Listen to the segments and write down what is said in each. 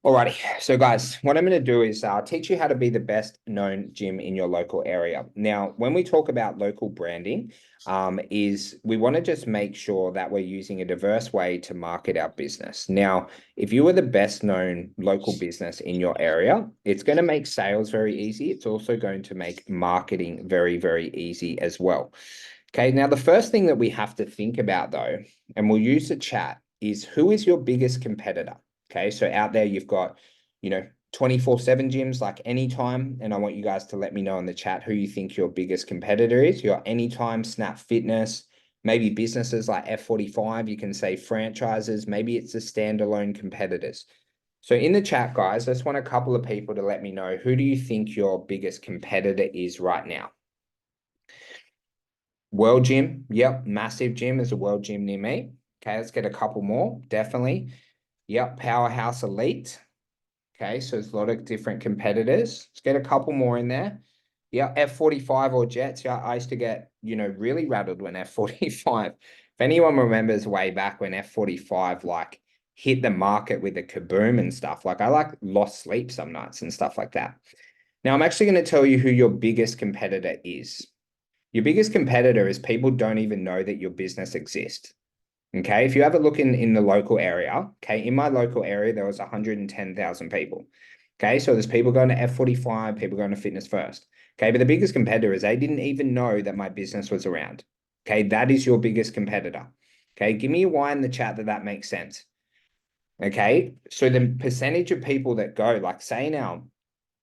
Alrighty, so guys, what I'm going to do is teach you how to be the best known gym in your local area. Now, when we talk about local branding, is we want to just make sure that we're using a diverse way to market our business. Now, if you are the best known local business in your area, it's going to make sales very easy. It's also going to make marketing very, very easy as well. Okay, now the first thing that we have to think about though, and we'll use the chat, is who is your biggest competitor? Okay, so out there you've got, 24/7 gyms like Anytime, and I want you guys to let me know in the chat who you think your biggest competitor is. Your Anytime, Snap Fitness, maybe businesses like F45, you can say franchises, maybe it's the standalone competitors. So in the chat, guys, I just want a couple of people to let me know who do you think your biggest competitor is right now? World Gym. Yep. Massive gym is a World Gym near me. Okay, let's get a couple more. Definitely. Yep. Powerhouse Elite. Okay, so there's a lot of different competitors. Let's get a couple more in there. Yeah, F45 or Jets. Yeah, I used to get, really rattled when F45. If anyone remembers way back when F45 like hit the market with a kaboom and stuff, like I like lost sleep some nights and stuff like that. Now, I'm actually going to tell you who your biggest competitor is. Your biggest competitor is people don't even know that your business exists. Okay. If you have a look in the local area, okay, in my local area, there was 110,000 people. Okay. So there's people going to F45, people going to Fitness First. Okay. But the biggest competitor is they didn't even know that my business was around. Okay. That is your biggest competitor. Okay. Give me a why in the chat that makes sense. Okay. So the percentage of people that go, like say in our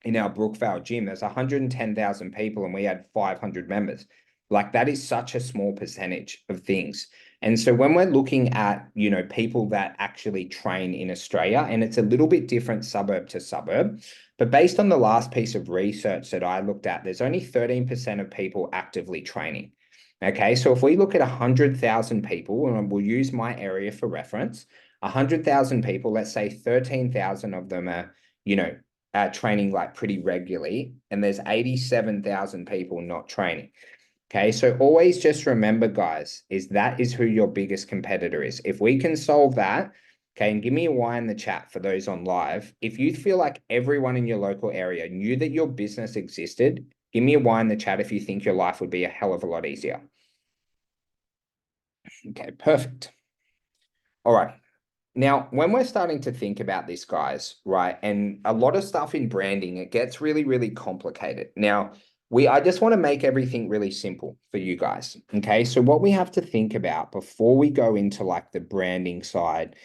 Brookvale gym, there's 110,000 people and we had 500 members. Like that is such a small percentage of things. And so when we're looking at, people that actually train in Australia, and it's a little bit different suburb to suburb, but based on the last piece of research that I looked at, there's only 13% of people actively training. Okay, so if we look at 100,000 people, and we'll use my area for reference, 100,000 people, let's say 13,000 of them are, training like pretty regularly, and there's 87,000 people not training. Okay, so always just remember, guys, that is who your biggest competitor is. If we can solve that, okay, and give me a Y in the chat for those on live. If you feel like everyone in your local area knew that your business existed, give me a Y in the chat if you think your life would be a hell of a lot easier. Okay, perfect. All right. Now, when we're starting to think about this, guys, right, and a lot of stuff in branding, it gets really, really complicated. Now, I just want to make everything really simple for you guys. Okay. So what we have to think about before we go into like the branding side,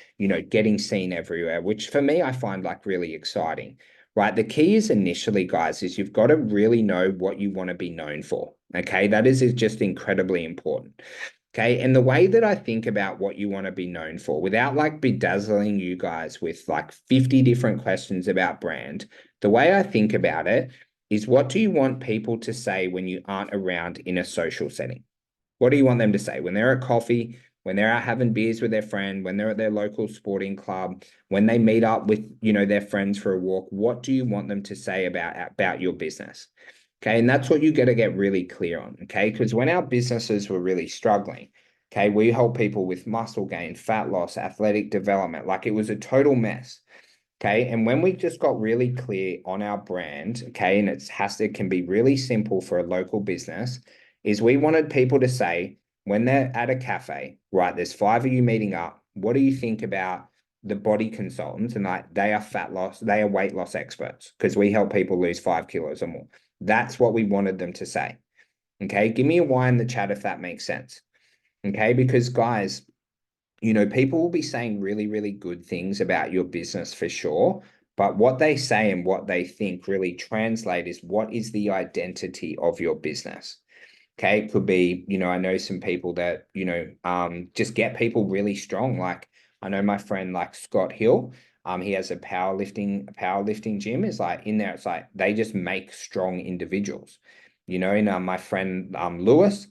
getting seen everywhere, which for me, I find like really exciting, right? The key is initially, guys, is you've got to really know what you want to be known for. Okay. That is just incredibly important. Okay. And the way that I think about what you want to be known for, without like bedazzling you guys with like 50 different questions about brand, the way I think about it is what do you want people to say when you aren't around in a social setting? What do you want them to say when they're at coffee, when they're out having beers with their friend, when they're at their local sporting club, when they meet up with, their friends for a walk? What do you want them to say about your business? Okay. And that's what you got to get really clear on. Okay. Because when our businesses were really struggling, okay, we help people with muscle gain, fat loss, athletic development. Like it was a total mess. Okay. And when we just got really clear on our brand, okay, and it can be really simple for a local business, is we wanted people to say, when they're at a cafe, right, there's five of you meeting up. What do you think about the body consultants? And like they are weight loss experts because we help people lose 5 kilos or more. That's what we wanted them to say. Okay. Give me a Y in the chat if that makes sense. Okay. Because guys, people will be saying really, really good things about your business for sure. But what they say and what they think really translate is what is the identity of your business. Okay. It could be, I know some people that, just get people really strong. Like I know my friend like Scott Hill. He has a powerlifting gym. Is like in there, it's like they just make strong individuals. And my friend Lewis,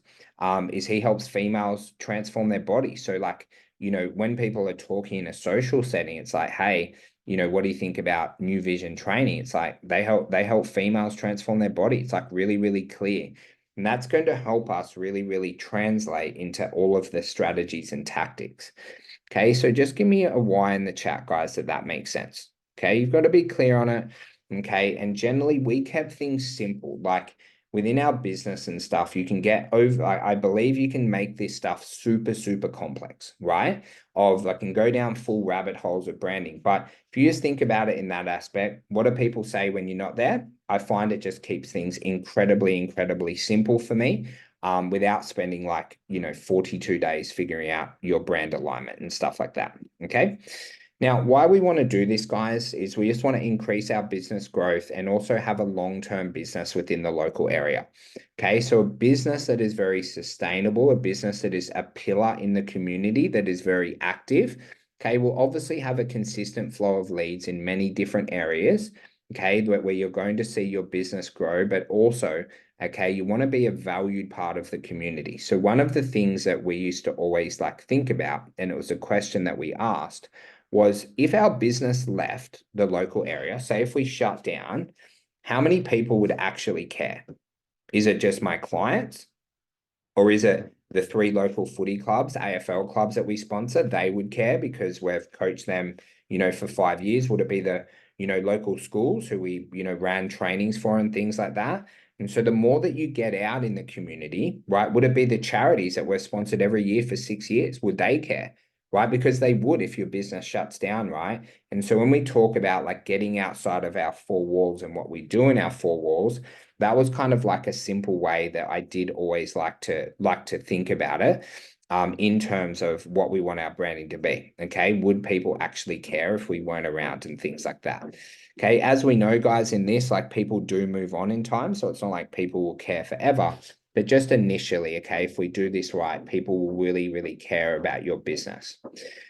is he helps females transform their body. So like, when people are talking in a social setting, it's like, hey, what do you think about New Vision training? It's like they help females transform their body. It's like really, really clear. And that's going to help us really, really translate into all of the strategies and tactics. Okay, so just give me a Y in the chat, guys, that makes sense. Okay, you've got to be clear on it. Okay, and generally we kept things simple. Like within our business and stuff, you can get over, I believe you can make this stuff super, super complex, right? Of like can go down full rabbit holes of branding. But if you just think about it in that aspect, what do people say when you're not there? I find it just keeps things incredibly, incredibly simple for me. Without spending like, 42 days figuring out your brand alignment and stuff like that. Okay. Now, why we want to do this, guys, is we just want to increase our business growth and also have a long-term business within the local area. Okay, so a business that is very sustainable, a business that is a pillar in the community that is very active, okay, will obviously have a consistent flow of leads in many different areas, okay, where you're going to see your business grow, but also, okay, you want to be a valued part of the community. So one of the things that we used to always like think about, and it was a question that we asked, was if our business left the local area, say if we shut down, how many people would actually care? Is it just my clients? Or is it the 3 local footy clubs, AFL clubs that we sponsor? They would care because we've coached them, for 5 years. Would it be the, local schools who we, ran trainings for and things like that? And so the more that you get out in the community, right? Would it be the charities that were sponsored every year for 6 years? Would they care? Right? Because they would if your business shuts down, right? And so when we talk about like getting outside of our 4 walls and what we do in our 4 walls, that was kind of like a simple way that I did always like to think about it, in terms of what we want our branding to be. Okay, would people actually care if we weren't around and things like that? Okay, as we know, guys, in this, like people do move on in time, so it's not like people will care forever. But just initially, okay, if we do this right, people will really, really care about your business.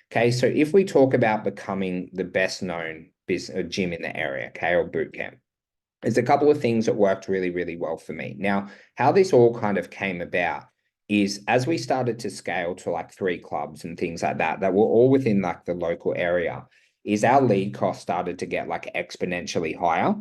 Okay, so if we talk about becoming the best known business gym in the area, okay, or boot camp, there's a couple of things that worked really, really well for me. Now, how this all kind of came about is as we started to scale to like 3 clubs and things like that, that were all within like the local area, is our lead cost started to get like exponentially higher.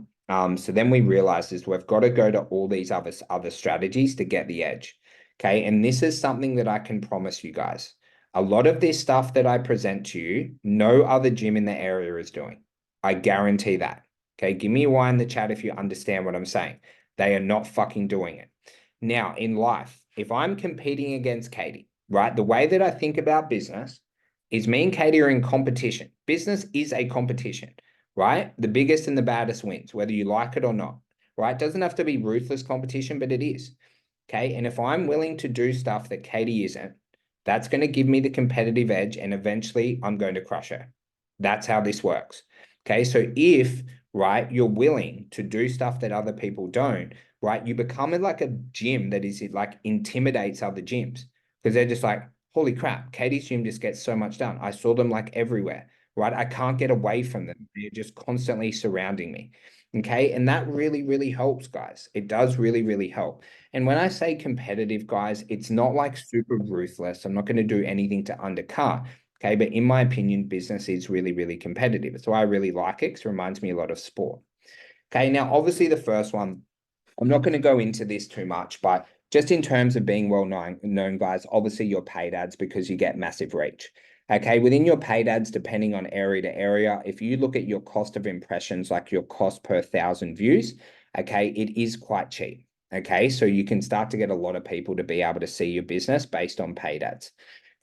So then we realized is we've got to go to all these other strategies to get the edge. Okay. And this is something that I can promise you guys. A lot of this stuff that I present to you, no other gym in the area is doing. I guarantee that. Okay, give me a Y in the chat if you understand what I'm saying. They are not fucking doing it. Now, in life, if I'm competing against Katie, right, the way that I think about business is me and Katie are in competition. Business is a competition, right? The biggest and the baddest wins, whether you like it or not, right? It doesn't have to be ruthless competition, but it is. Okay, and if I'm willing to do stuff that Katie isn't, that's going to give me the competitive edge, and eventually I'm going to crush her. That's how this works. Okay, so if right, you're willing to do stuff that other people don't, right? You become like a gym that is like intimidates other gyms because they're just like, holy crap, Katie's gym just gets so much done. I saw them like everywhere, right? I can't get away from them. They're just constantly surrounding me. Okay, and that really, really helps, guys. It does really, really help. And when I say competitive, guys, it's not like super ruthless. I'm not going to do anything to undercut. Okay, but in my opinion, business is really, really competitive. It's why I really like it because it reminds me a lot of sport. Okay, now obviously the first one, I'm not going to go into this too much, but just in terms of being well known, guys, obviously your paid ads because you get massive reach. Okay, within your paid ads, depending on area to area, if you look at your cost of impressions, like your cost per 1,000 views, okay, it is quite cheap. Okay, so you can start to get a lot of people to be able to see your business based on paid ads.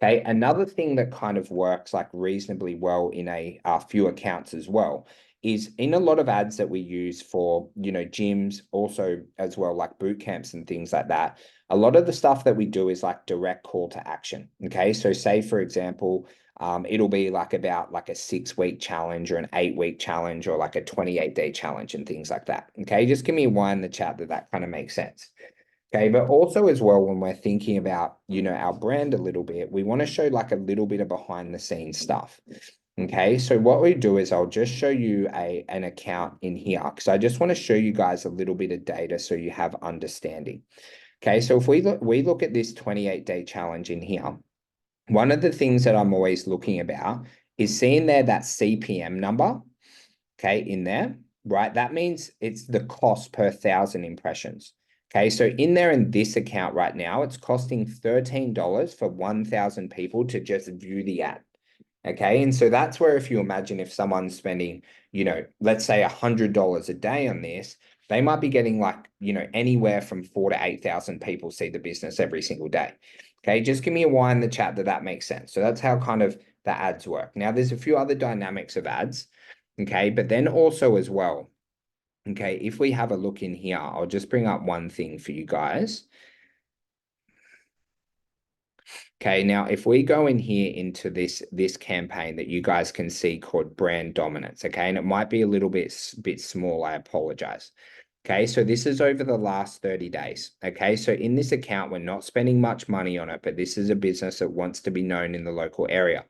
Okay, another thing that kind of works like reasonably well in a few accounts as well is in a lot of ads that we use for, gyms, also as well, like boot camps and things like that. A lot of the stuff that we do is like direct call to action. Okay. So say, for example, it'll be like about like a 6-week challenge or an 8-week challenge or like a 28-day challenge and things like that. Okay. Just give me a Y in the chat that kind of makes sense. Okay, but also as well, when we're thinking about, our brand a little bit, we want to show like a little bit of behind the scenes stuff. Okay, so what we do is I'll just show you an account in here because I just want to show you guys a little bit of data so you have understanding. Okay, so if we look at this 28-day challenge in here, one of the things that I'm always looking about is seeing there that CPM number, okay, in there, right? That means it's the cost per 1,000 impressions. Okay, so in there in this account right now, it's costing $13 for 1,000 people to just view the ad. Okay. And so that's where, if you imagine if someone's spending, let's say $100 a day on this, they might be getting like, anywhere from 4 to 8,000 people see the business every single day. Okay. Just give me a Y in the chat that makes sense. So that's how kind of the ads work. Now, there's a few other dynamics of ads. Okay. But then also as well, okay, if we have a look in here, I'll just bring up one thing for you guys. Okay, now if we go in here into this campaign that you guys can see called brand dominance, okay, and it might be a little bit small, I apologize. Okay, so this is over the last 30 days. Okay, so in this account, we're not spending much money on it, but this is a business that wants to be known in the local area.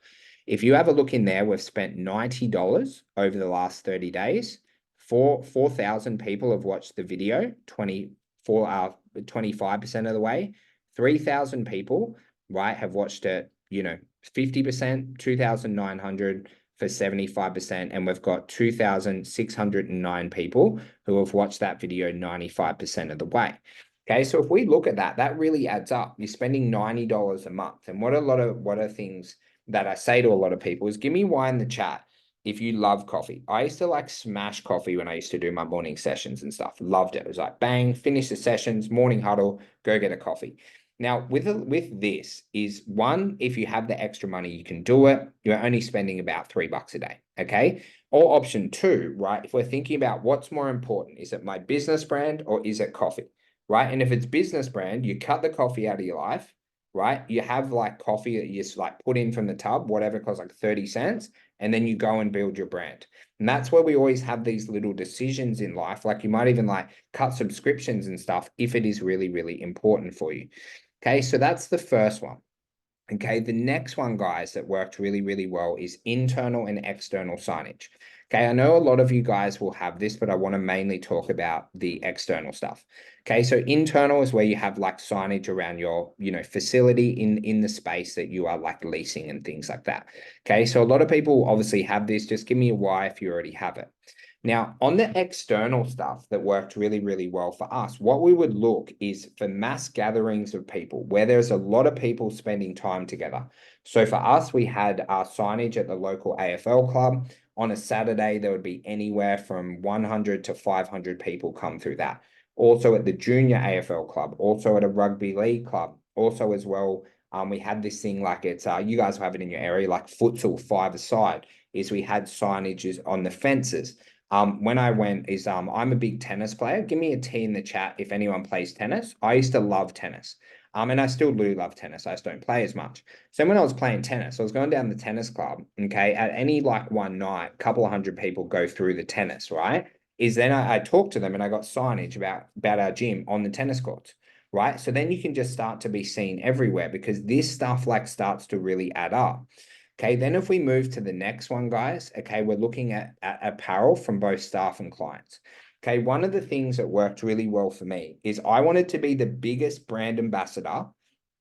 If you have a look in there, we've spent $90 over the last 30 days. 4,000 people have watched the video, 25% of the way. 3,000 people, right, have watched it, 50%, 2,900 for 75%, and we've got 2,609 people who have watched that video 95% of the way. Okay, so if we look at that, that really adds up. You're spending $90 a month. And what are things that I say to a lot of people is, give me Y in the chat if you love coffee. I used to like smash coffee when I used to do my morning sessions and stuff. Loved it. It was like bang, finish the sessions, morning huddle, go get a coffee. Now, with this is one, if you have the extra money, you can do it. You're only spending about $3 a day. Okay. Or option two, right? If we're thinking about what's more important, is it my business brand or is it coffee? Right. And if it's business brand, you cut the coffee out of your life, right? You have like coffee that you just like put in from the tub, whatever costs like 30 cents, and then you go and build your brand. And that's where we always have these little decisions in life. Like you might even like cut subscriptions and stuff if it is really, really important for you. Okay, so that's the first one. Okay, the next one, guys, that worked really, really well is internal and external signage. Okay, I know a lot of you guys will have this, but I want to mainly talk about the external stuff. Okay, so internal is where you have like signage around your, facility in the space that you are like leasing and things like that. Okay, so a lot of people obviously have this. Just give me a Y if you already have it. Now, on the external stuff that worked really, really well for us, what we would look is for mass gatherings of people where there's a lot of people spending time together. So for us, we had our signage at the local AFL club. On a Saturday, there would be anywhere from 100 to 500 people come through that. Also at the junior AFL club, also at a rugby league club, also as well. We had this thing like it's you guys have it in your area, like futsal five-a-side, is we had signages on the fences. When I went is I'm a big tennis player. Give me a T in the chat if anyone plays tennis. I used to love tennis. And I still do love tennis. I just don't play as much. So when I was playing tennis, I was going down the tennis club. Okay, at any like one night, a couple of hundred people go through the tennis, right? Is then I talked to them and I got signage about our gym on the tennis courts, right? So then you can just start to be seen everywhere because this stuff like starts to really add up. Okay, then if we move to the next one, guys, okay, we're looking at apparel from both staff and clients. Okay, one of the things that worked really well for me is I wanted to be the biggest brand ambassador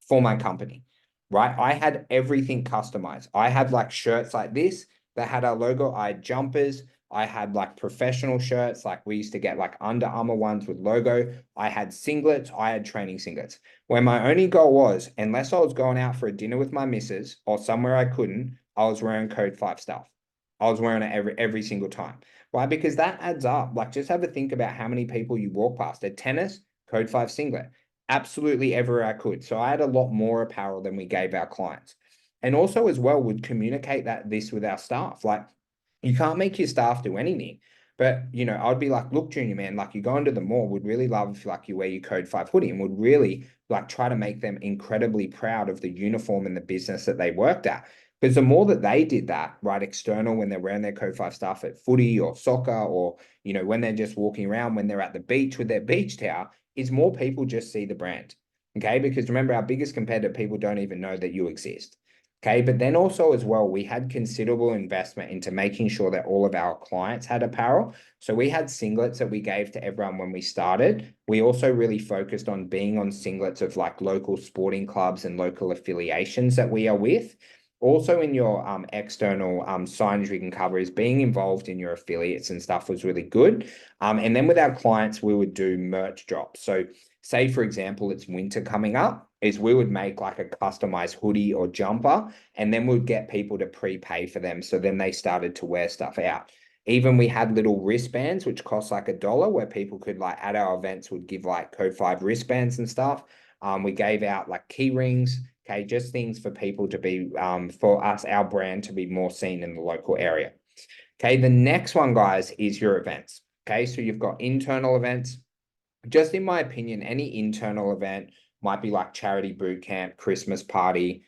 for my company, right? I had everything customized. I had like shirts like this that had our logo. I had jumpers. I had like professional shirts, like we used to get like Under Armour ones with logo. I had singlets. I had training singlets. Where my only goal was, unless I was going out for a dinner with my missus or somewhere I couldn't, I was wearing Code 5 stuff. I was wearing it every single time, right? Because that adds up. Like, just have a think about how many people you walk past at tennis, Code 5 singlet, absolutely everywhere I could. So I had a lot more apparel than we gave our clients. And also, as well, would communicate this with our staff. Like, you can't make your staff do anything. But I'd be like, look, junior man, like you go into the mall, would really love if like you wear your Code 5 hoodie and would really like try to make them incredibly proud of the uniform and the business that they worked at. Because the more that they did that, right, external when they're wearing their Code 5 stuff at footy or soccer, or when they're just walking around, when they're at the beach with their beach towel, is more people just see the brand. Okay. Because remember, our biggest competitor, people don't even know that you exist. Okay, but then also as well, we had considerable investment into making sure that all of our clients had apparel. So we had singlets that we gave to everyone when we started. We also really focused on being on singlets of like local sporting clubs and local affiliations that we are with. Also in your external signage we can cover is being involved in your affiliates and stuff was really good. And then with our clients, we would do merch drops. So say, for example, it's winter coming up. is we would make like a customized hoodie or jumper, and then we'd get people to prepay for them. So then they started to wear stuff out. Even we had little wristbands, which cost like $1, where people could like at our events would give like Code 5 wristbands and stuff. We gave out like key rings, okay, just things for people to be, for us, our brand to be more seen in the local area. Okay, the next one, guys, is your events. Okay, so you've got internal events. Just in my opinion, any internal event might be like charity boot camp, Christmas party,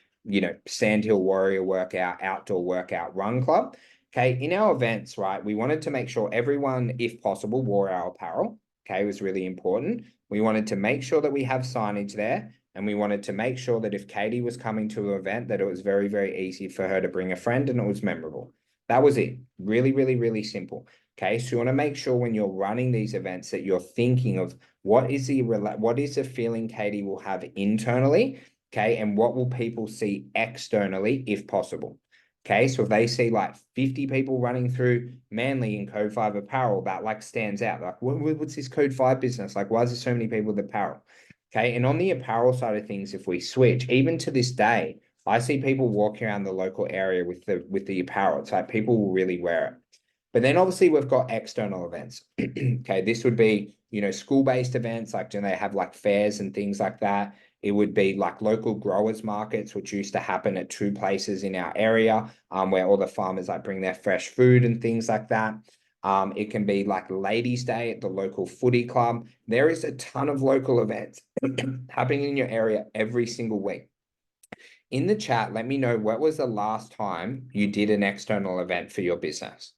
Sandhill Warrior workout, outdoor workout, run club. Okay, in our events, right, we wanted to make sure everyone, if possible, wore our apparel. Okay, it was really important. We wanted to make sure that we have signage there, and we wanted to make sure that if Katie was coming to an event, that it was very, very easy for her to bring a friend and it was memorable. That was it. Really, really, really simple. Okay, so you want to make sure when you're running these events that you're thinking of what is the feeling Katie will have internally, okay, and what will people see externally if possible. Okay, so if they see like 50 people running through Manly in Code 5 apparel, that like stands out. Like, what's this Code 5 business? Like, why is there so many people with apparel? Okay, and on the apparel side of things, if we switch, even to this day, I see people walking around the local area with the apparel. It's like people will really wear it. But then obviously we've got external events. Okay, this would be, school-based events, like do they have like fairs and things like that? It would be like local growers markets, which used to happen at 2 places in our area, where all the farmers like bring their fresh food and things like that. It can be like Ladies' Day at the local footy club. There is a ton of local events happening in your area every single week. In the chat, let me know what was the last time you did an external event for your business.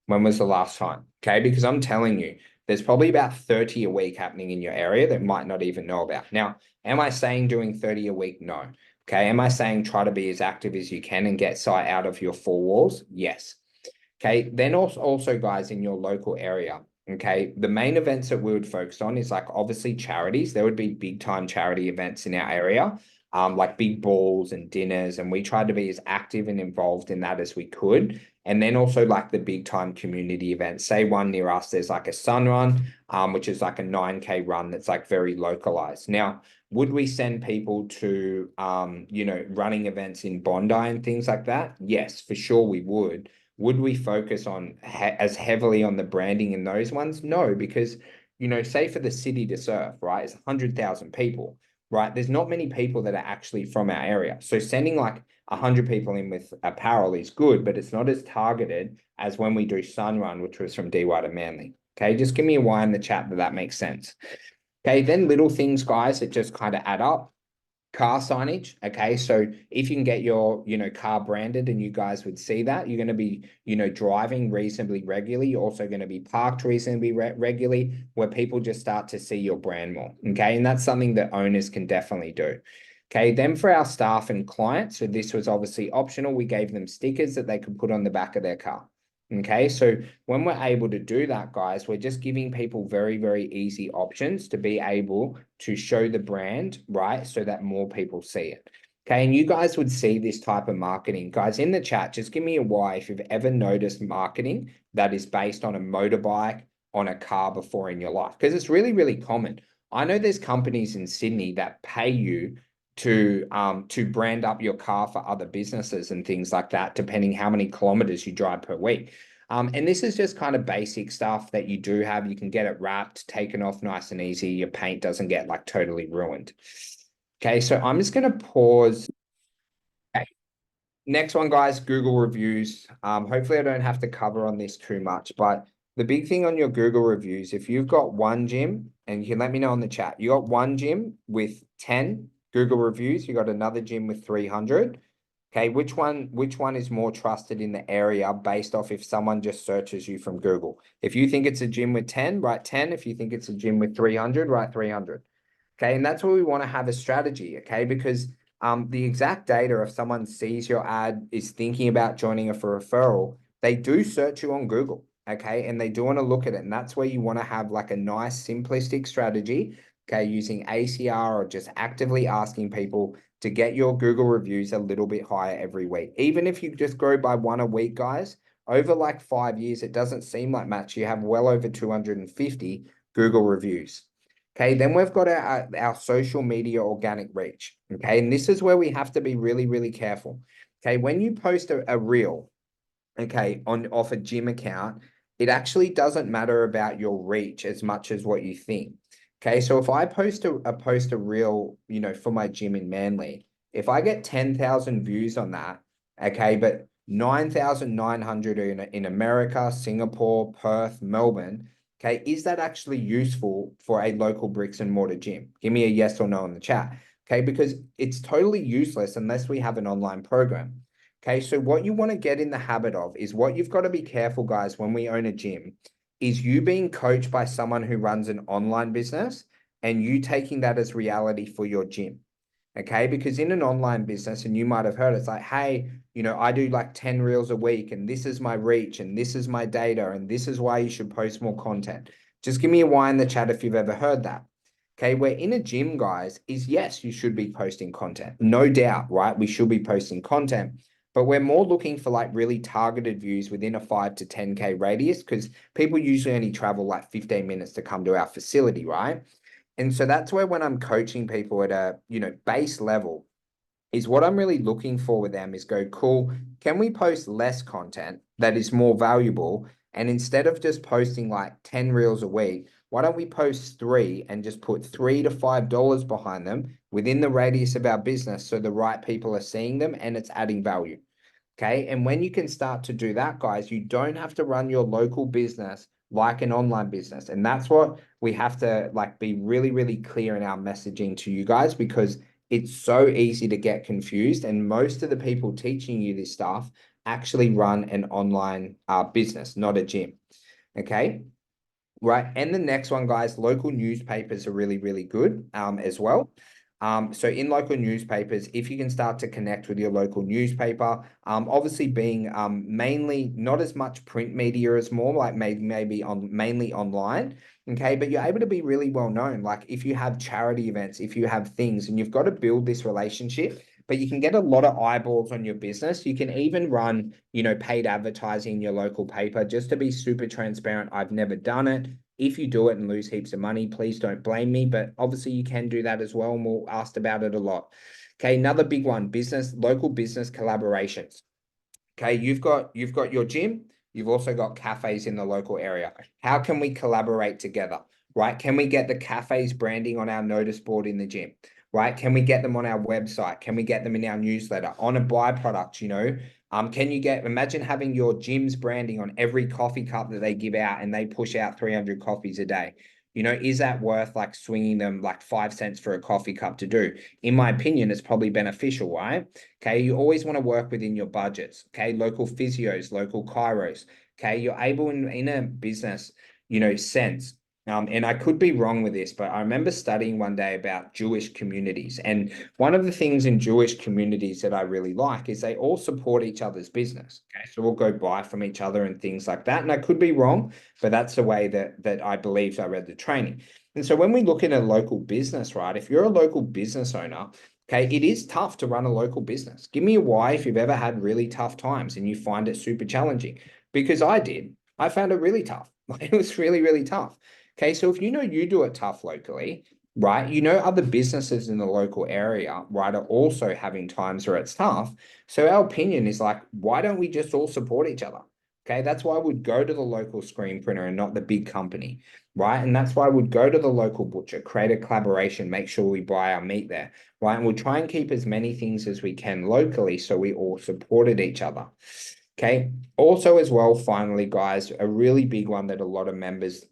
When was the last time? Okay, because I'm telling you, there's probably about 30 a week happening in your area that might not even know about. Now, am I saying doing 30 a week? No. Okay, am I saying try to be as active as you can and get sight out of your 4 walls? Yes. Okay, then also guys in your local area. Okay, the main events that we would focus on is like obviously charities. There would be big time charity events in our area, like big balls and dinners, and we tried to be as active and involved in that as we could. And then also like the big time community events. Say one near us, there's like a sun run, which is like a 9K run that's like very localized. Now, would we send people to running events in Bondi and things like that? Yes, for sure we would. Would we focus on as heavily on the branding in those ones? No, because say for the city to surf, right, it's 100,000 people, right? There's not many people that are actually from our area. So sending like 100 people in with apparel is good, but it's not as targeted as when we do Sun Run, which was from DY to Manly. Okay, just give me a Y in the chat that makes sense. Okay, then little things, guys, that just kind of add up. Car signage. Okay, so if you can get your car branded and you guys would see that, you're going to be driving reasonably regularly. You're also going to be parked reasonably regularly, where people just start to see your brand more. Okay, and that's something that owners can definitely do. Okay, then for our staff and clients, so this was obviously optional, we gave them stickers that they could put on the back of their car. Okay, so when we're able to do that, guys, we're just giving people very, very easy options to be able to show the brand, right? So that more people see it. Okay, and you guys would see this type of marketing. Guys, in the chat, just give me a Y if you've ever noticed marketing that is based on a motorbike, on a car before in your life, because it's really, really common. I know there's companies in Sydney that pay you to brand up your car for other businesses and things like that, depending how many kilometers you drive per week. And this is just kind of basic stuff that you do have. You can get it wrapped, taken off nice and easy. Your paint doesn't get like totally ruined. Okay, so I'm just going to pause. Okay. Next one, guys, Google reviews. Hopefully I don't have to cover on this too much, but the big thing on your Google reviews, if you've got one gym, and you can let me know in the chat, you got one gym with 10 Google reviews, you got another gym with 300. Okay, which one is more trusted in the area based off if someone just searches you from Google? If you think it's a gym with 10, write 10. If you think it's a gym with 300, write 300. Okay, and that's where we want to have a strategy, okay? Because the exact data, if someone sees your ad, is thinking about joining for a referral, they do search you on Google, okay? And they do want to look at it. And that's where you want to have like a nice simplistic strategy, okay, using ACR or just actively asking people to get your Google reviews a little bit higher every week. Even if you just grow by 1 a week, guys, over like 5 years, it doesn't seem like much. You have well over 250 Google reviews. Okay, then we've got our social media organic reach. Okay, and this is where we have to be really, really careful. Okay, when you post a reel, okay, on off a gym account, it actually doesn't matter about your reach as much as what you think. Okay, so if I post a reel, for my gym in Manly, if I get 10,000 views on that, okay, but 9,900 in America, Singapore, Perth, Melbourne, okay, is that actually useful for a local bricks and mortar gym? Give me a yes or no in the chat. Okay, because it's totally useless unless we have an online program. Okay, so what you want to get in the habit of is what you've got to be careful, guys, when we own a gym, is you being coached by someone who runs an online business and you taking that as reality for your gym. Okay, because in an online business, and you might have heard it's like, hey, I do like 10 reels a week, and this is my reach, and this is my data, and this is why you should post more content. Just give me a Y in the chat if you've ever heard that. Okay, where in a gym, guys, is yes, you should be posting content. No doubt, right? We should be posting content, but we're more looking for like really targeted views within a 5 to 10K radius because people usually only travel like 15 minutes to come to our facility, right? And so that's where when I'm coaching people at a, base level, is what I'm really looking for with them is go, cool, can we post less content that is more valuable? And instead of just posting like 10 reels a week, why don't we post three and just put $3 to $5 behind them within the radius of our business so the right people are seeing them and it's adding value. Okay. And when you can start to do that, guys, you don't have to run your local business like an online business. And that's what we have to like be really, really clear in our messaging to you guys because it's so easy to get confused. And most of the people teaching you this stuff actually run an online business, not a gym. Okay. Right. And the next one, guys, local newspapers are really, really good as well. So in local newspapers, if you can start to connect with your local newspaper, obviously being mainly not as much print media as more like maybe on mainly online. Okay, but you're able to be really well known. Like if you have charity events, if you have things, and you've got to build this relationship, but you can get a lot of eyeballs on your business. You can even run, paid advertising in your local paper just to be super transparent. I've never done it. If you do it and lose heaps of money, please don't blame me. But obviously you can do that as well. And we'll ask about it a lot. Okay, another big one, local business collaborations. Okay, you've got your gym, you've also got cafes in the local area. How can we collaborate together? Right? Can we get the cafes branding on our notice board in the gym? Right? Can we get them on our website? Can we get them in our newsletter on a byproduct, can you imagine having your gym's branding on every coffee cup that they give out and they push out 300 coffees a day? Is that worth like swinging them like 5 cents for a coffee cup to do? In my opinion, it's probably beneficial, right? Okay, you always want to work within your budgets. Okay, local physios, local chiros. Okay, you're able in a business, sense. And I could be wrong with this, but I remember studying one day about Jewish communities. And one of the things in Jewish communities that I really like is they all support each other's business. Okay, so we'll go buy from each other and things like that. And I could be wrong, but that's the way that I believed I read the training. And so when we look at a local business, right, if you're a local business owner, okay, it is tough to run a local business. Give me a why if you've ever had really tough times and you find it super challenging, because I did. I found it really tough. It was really, really tough. Okay, so if you do it tough locally, right, other businesses in the local area, right, are also having times where it's tough. So our opinion is like, why don't we just all support each other? Okay, that's why I would go to the local screen printer and not the big company, right? And that's why I would go to the local butcher, create a collaboration, make sure we buy our meat there, right? And we'll try and keep as many things as we can locally so we all supported each other. Okay. Also, as well, finally, guys, a really big one that a lot of members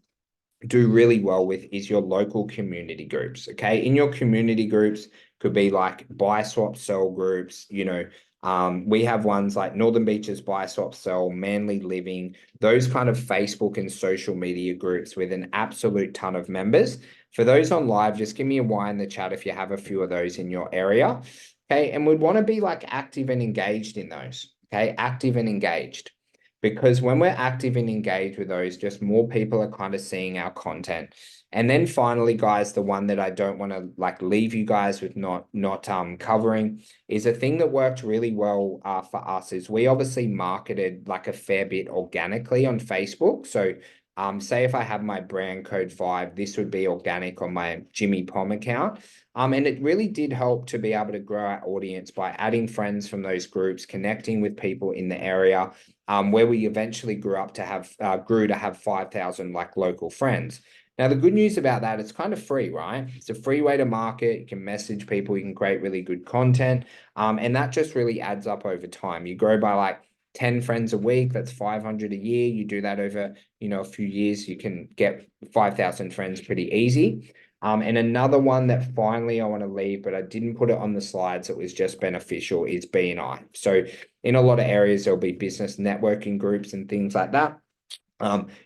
do really well with is your local community groups. Okay. In your community groups, could be like buy, swap, sell groups, we have ones like Northern Beaches Buy, Swap, Sell, Manly Living, those kind of Facebook and social media groups with an absolute ton of members. For those on live, just give me a Y in the chat if you have a few of those in your area. Okay. And we'd want to be like active and engaged in those. Okay. Active and engaged. Because when we're active and engaged with those, just more people are kind of seeing our content. And then finally, guys, the one that I don't want to like leave you guys with not covering is a thing that worked really well for us is we obviously marketed like a fair bit organically on Facebook. So Say if I have my brand code 5, this would be organic on my Jimmy Pom account. And it really did help to be able to grow our audience by adding friends from those groups, connecting with people in the area, where we eventually grew to have 5,000 like local friends. Now, the good news about that, it's kind of free, right? It's a free way to market. You can message people, you can create really good content. And that just really adds up over time. You grow by like 10 friends a week, that's 500 a year. You do that over, a few years, you can get 5,000 friends pretty easy. And another one that finally I want to leave, but I didn't put it on the slides, it was just beneficial, is BNI. So in a lot of areas, there'll be business networking groups and things like that.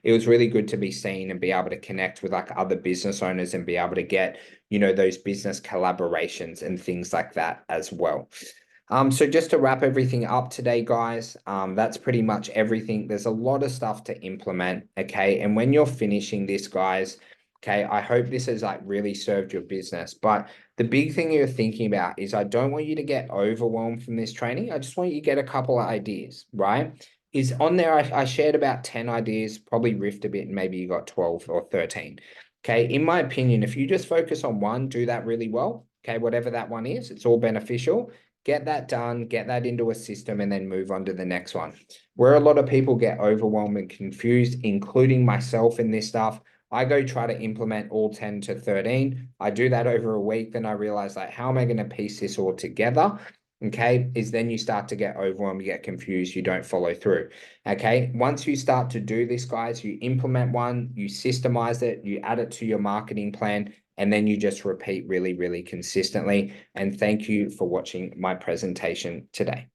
It was really good to be seen and be able to connect with like other business owners and be able to get, those business collaborations and things like that as well. So just to wrap everything up today, guys, that's pretty much everything. There's a lot of stuff to implement, okay? And when you're finishing this, guys, okay, I hope this has like really served your business. But the big thing you're thinking about is I don't want you to get overwhelmed from this training. I just want you to get a couple of ideas, right? Is on there, I shared about 10 ideas, probably riffed a bit, and maybe you got 12 or 13. Okay, in my opinion, if you just focus on one, do that really well. Okay, whatever that one is, it's all beneficial. Get that done, get that into a system, and then move on to the next one. Where a lot of people get overwhelmed and confused, including myself in this stuff, I go try to implement all 10 to 13. I do that over a week. Then I realize, like, how am I going to piece this all together? Okay, is then you start to get overwhelmed, you get confused, you don't follow through. Okay, once you start to do this, guys, you implement one, you systemize it, you add it to your marketing plan, and then you just repeat really, really consistently. And thank you for watching my presentation today.